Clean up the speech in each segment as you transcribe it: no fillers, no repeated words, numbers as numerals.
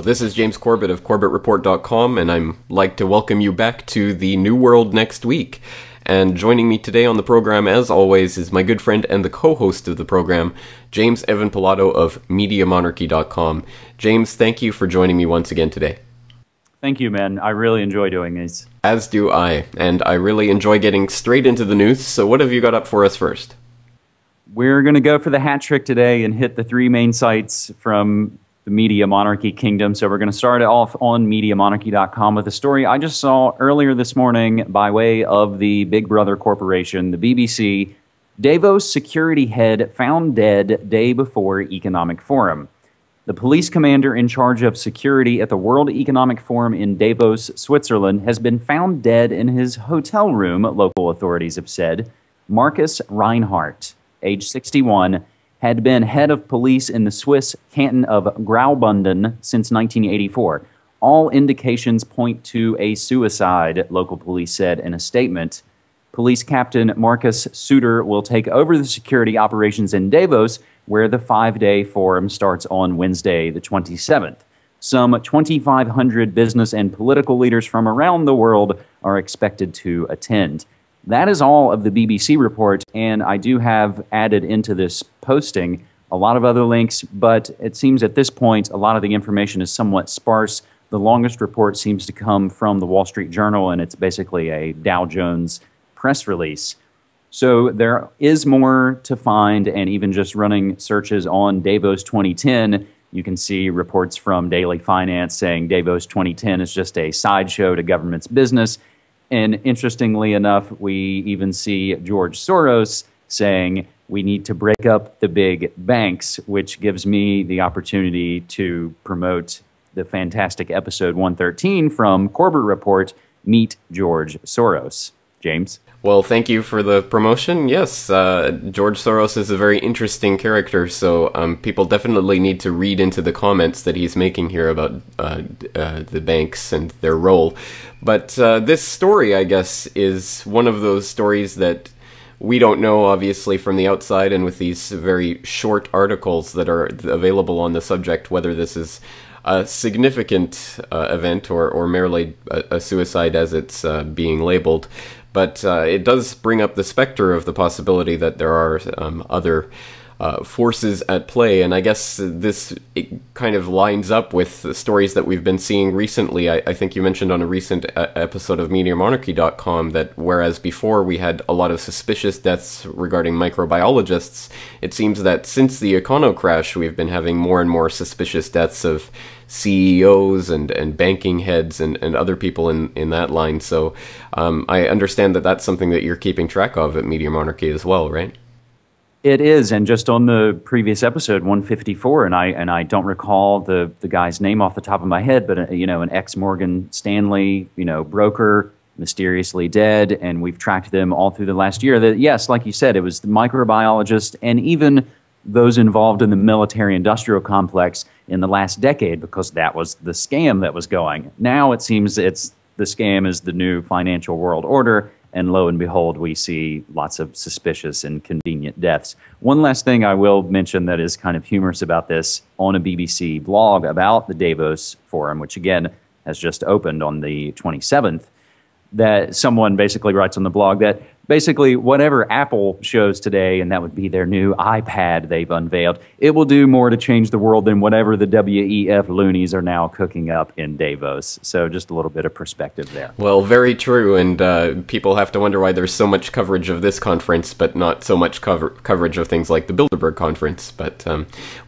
This is James Corbett of CorbettReport.com, and I'm like to welcome you back to the New World next week. And joining me today on the program, as always, is my good friend and the co-host of the program, James Evan Pilato of MediaMonarchy.com. James, thank you for joining me once again today. Thank you, man. I really enjoy doing these. As do I, and I really enjoy getting straight into the news, so what have you got up for us first? We're going to go for the hat trick today and hit the three main sites from the Media Monarchy Kingdom. So we're going to start it off on MediaMonarchy.com with a story I just saw earlier this morning by way of the Big Brother Corporation, the BBC. Davos security head found dead day before Economic Forum. The police commander in charge of security at the World Economic Forum in Davos, Switzerland, has been found dead in his hotel room, local authorities have said. Marcus Reinhardt, age 61, had been head of police in the Swiss canton of Graubünden since 1984. All indications point to a suicide, local police said in a statement. Police Captain Marcus Suter will take over the security operations in Davos, where the 5-day forum starts on Wednesday, the 27th. Some 2,500 business and political leaders from around the world are expected to attend. That is all of the BBC report, and I do have added into this posting a lot of other links, but it seems at this point a lot of the information is somewhat sparse. The longest report seems to come from the Wall Street Journal, and it's basically a Dow Jones press release. So there is more to find, and even just running searches on Davos 2010, you can see reports from Daily Finance saying Davos 2010 is just a sideshow to government's business. And interestingly enough, we even see George Soros saying we need to break up the big banks, which gives me the opportunity to promote the fantastic episode 113 from Corbett Report, Meet George Soros. James? Well, thank you for the promotion. Yes, George Soros is a very interesting character, so people definitely need to read into the comments that he's making here about the banks and their role. But this story, I guess, is one of those stories that we don't know, obviously, from the outside, and with these very short articles that are available on the subject, whether this is a significant event or merely a suicide as it's being labeled. But it does bring up the specter of the possibility that there are other forces at play. And I guess it kind of lines up with the stories that we've been seeing recently. I think you mentioned on a recent episode of MediaMonarchy.com that whereas before we had a lot of suspicious deaths regarding microbiologists, it seems that since the econo crash, we've been having more and more suspicious deaths of CEOs and banking heads and other people in that line. So I understand that that's something that you're keeping track of at Media Monarchy as well, right? It is, and just on the previous episode, 154, and I don't recall the guy's name off the top of my head, but an ex-Morgan Stanley, broker, mysteriously dead, and we've tracked them all through the last year. That, yes, like you said, it was the microbiologist and even those involved in the military-industrial complex in the last decade, because that was the scam that was going. Now it seems the scam is the new financial world order, and lo and behold, we see lots of suspicious and convenient deaths. One last thing I will mention that is kind of humorous about this, on a BBC blog about the Davos Forum, which again has just opened on the 27th, that someone basically writes on the blog that basically whatever Apple shows today, and that would be their new iPad they've unveiled, it will do more to change the world than whatever the WEF loonies are now cooking up in Davos. So just a little bit of perspective there. Well, very true, and people have to wonder why there's so much coverage of this conference, but not so much coverage of things like the Bilderberg conference. But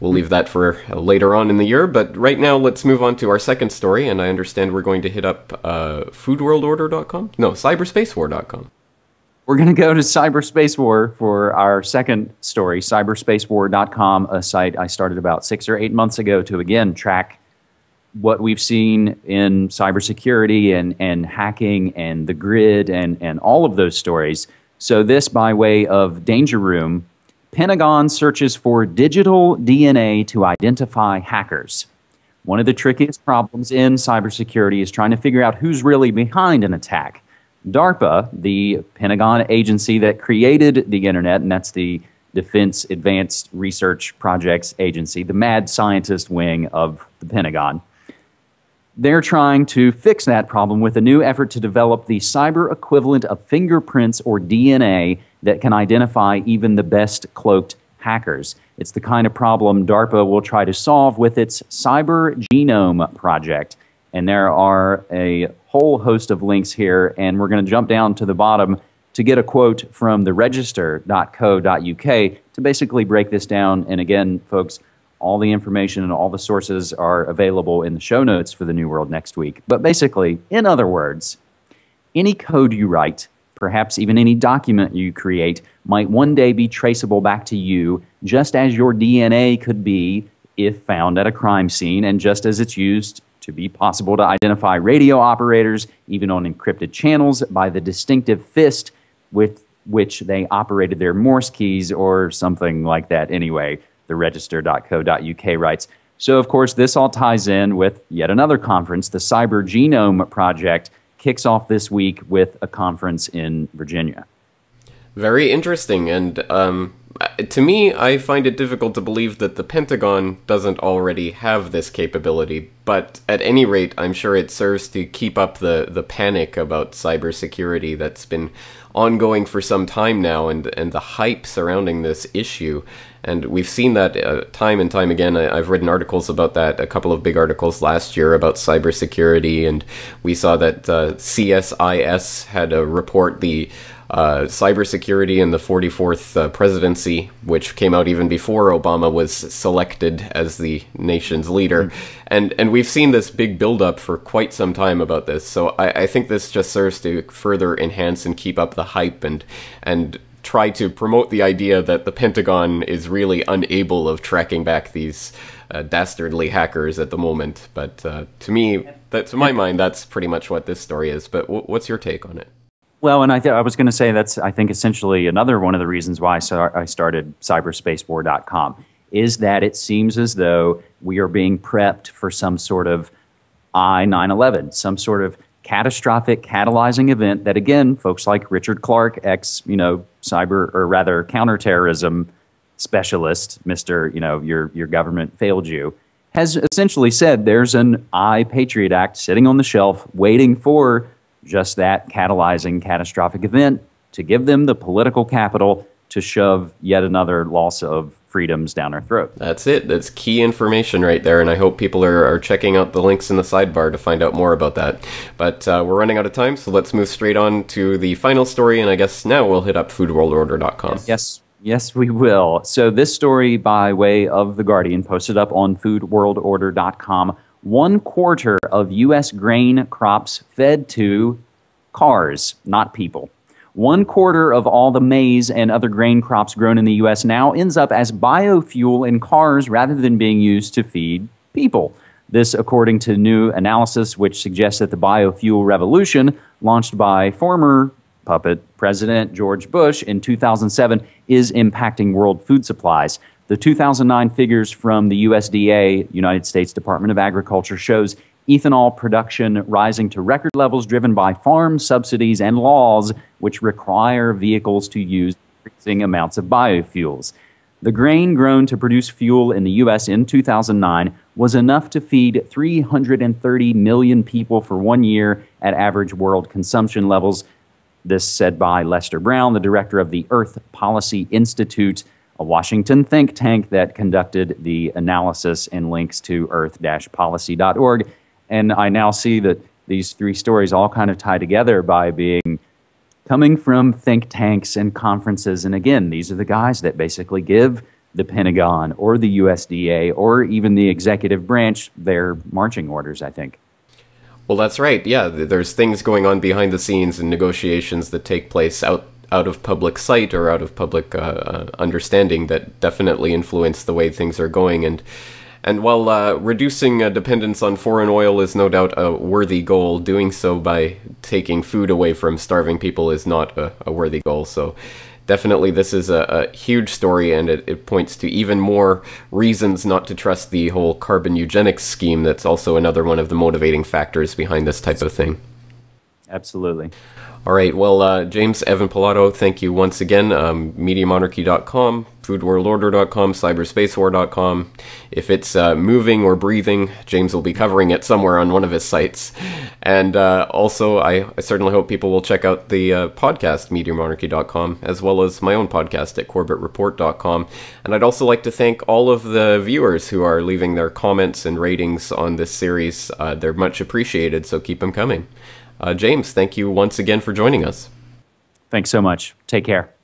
we'll leave that for later on in the year. But right now, let's move on to our second story, and I understand we're going to hit up foodworldorder.com? No, cyberspacewar.com. We're going to go to Cyberspace War for our second story, cyberspacewar.com, a site I started about 6 or 8 months ago to, again, track what we've seen in cybersecurity and hacking and the grid and all of those stories. So this by way of Danger Room, Pentagon searches for digital DNA to identify hackers. One of the trickiest problems in cybersecurity is trying to figure out who's really behind an attack. DARPA, the Pentagon agency that created the internet, and that's the Defense Advanced Research Projects Agency, the mad scientist wing of the Pentagon, they're trying to fix that problem with a new effort to develop the cyber equivalent of fingerprints or DNA that can identify even the best cloaked hackers. It's the kind of problem DARPA will try to solve with its Cyber Genome project. And there are a whole host of links here, and we're going to jump down to the bottom to get a quote from the register.co.uk to basically break this down. And again, folks, all the information and all the sources are available in the show notes for the New World next week. But basically, in other words, any code you write, perhaps even any document you create, might one day be traceable back to you, just as your DNA could be if found at a crime scene, and just as it's used to be possible to identify radio operators, even on encrypted channels, by the distinctive fist with which they operated their Morse keys or something like that anyway. The register.co.uk writes. So, of course, this all ties in with yet another conference. The Cyber Genome Project kicks off this week with a conference in Virginia. Very interesting. And to me, I find it difficult to believe that the Pentagon doesn't already have this capability. But at any rate, I'm sure it serves to keep up the panic about cybersecurity that's been ongoing for some time now, and the hype surrounding this issue. And we've seen that time and time again. I've written articles about that, a couple of big articles last year about cybersecurity, and we saw that CSIS had a report, the cybersecurity in the 44th presidency, which came out even before Obama was selected as the nation's leader. And we've seen this big buildup for quite some time about this. So I think this just serves to further enhance and keep up the hype and try to promote the idea that the Pentagon is really unable of tracking back these dastardly hackers at the moment. But to me, to my mind, that's pretty much what this story is. But what's your take on it? Well, and I was going to say that's, I think, essentially another one of the reasons why I started cyberspacewar.com, is that it seems as though we are being prepped for some sort of I-9/11, some sort of catastrophic catalyzing event that, again, folks like Richard Clarke, cyber, or rather counterterrorism specialist, Mr., your government failed you, has essentially said there's an i-Patriot Act sitting on the shelf waiting for just that catalyzing catastrophic event to give them the political capital to shove yet another loss of freedoms down our throat. That's it. That's key information right there, and I hope people are checking out the links in the sidebar to find out more about that. But we're running out of time, so let's move straight on to the final story, and I guess now we'll hit up foodworldorder.com. Yes, we will. So this story, by way of The Guardian, posted up on foodworldorder.com. 1/4 of U.S. grain crops fed to cars, not people. 1/4 of all the maize and other grain crops grown in the U.S. now ends up as biofuel in cars rather than being used to feed people. This, according to new analysis, which suggests that the biofuel revolution, launched by former puppet President George Bush in 2007, is impacting world food supplies. The 2009 figures from the USDA, United States Department of Agriculture, shows ethanol production rising to record levels driven by farm subsidies and laws which require vehicles to use increasing amounts of biofuels. The grain grown to produce fuel in the U.S. in 2009 was enough to feed 330 million people for 1 year at average world consumption levels. This said by Lester Brown, the director of the Earth Policy Institute, a Washington think tank that conducted the analysis, and links to earth-policy.org. And I now see that these three stories all kind of tie together by coming from think tanks and conferences. And again, these are the guys that basically give the Pentagon or the USDA or even the executive branch their marching orders, I think. Well, that's right. Yeah, there's things going on behind the scenes and negotiations that take place out of public sight or out of public understanding that definitely influence the way things are going. And while reducing dependence on foreign oil is no doubt a worthy goal, doing so by taking food away from starving people is not a worthy goal. So definitely this is a huge story, and it points to even more reasons not to trust the whole carbon eugenics scheme. That's also another one of the motivating factors behind this type of thing. Absolutely. All right, well, James Evan Pilato, thank you once again. MediaMonarchy.com, foodworldorder.com, cyberspacewar.com. If it's moving or breathing, James will be covering it somewhere on one of his sites. And also, I certainly hope people will check out the podcast, MediaMonarchy.com, as well as my own podcast at CorbettReport.com. And I'd also like to thank all of the viewers who are leaving their comments and ratings on this series. They're much appreciated, so keep them coming. James, thank you once again for joining us. Thanks so much. Take care.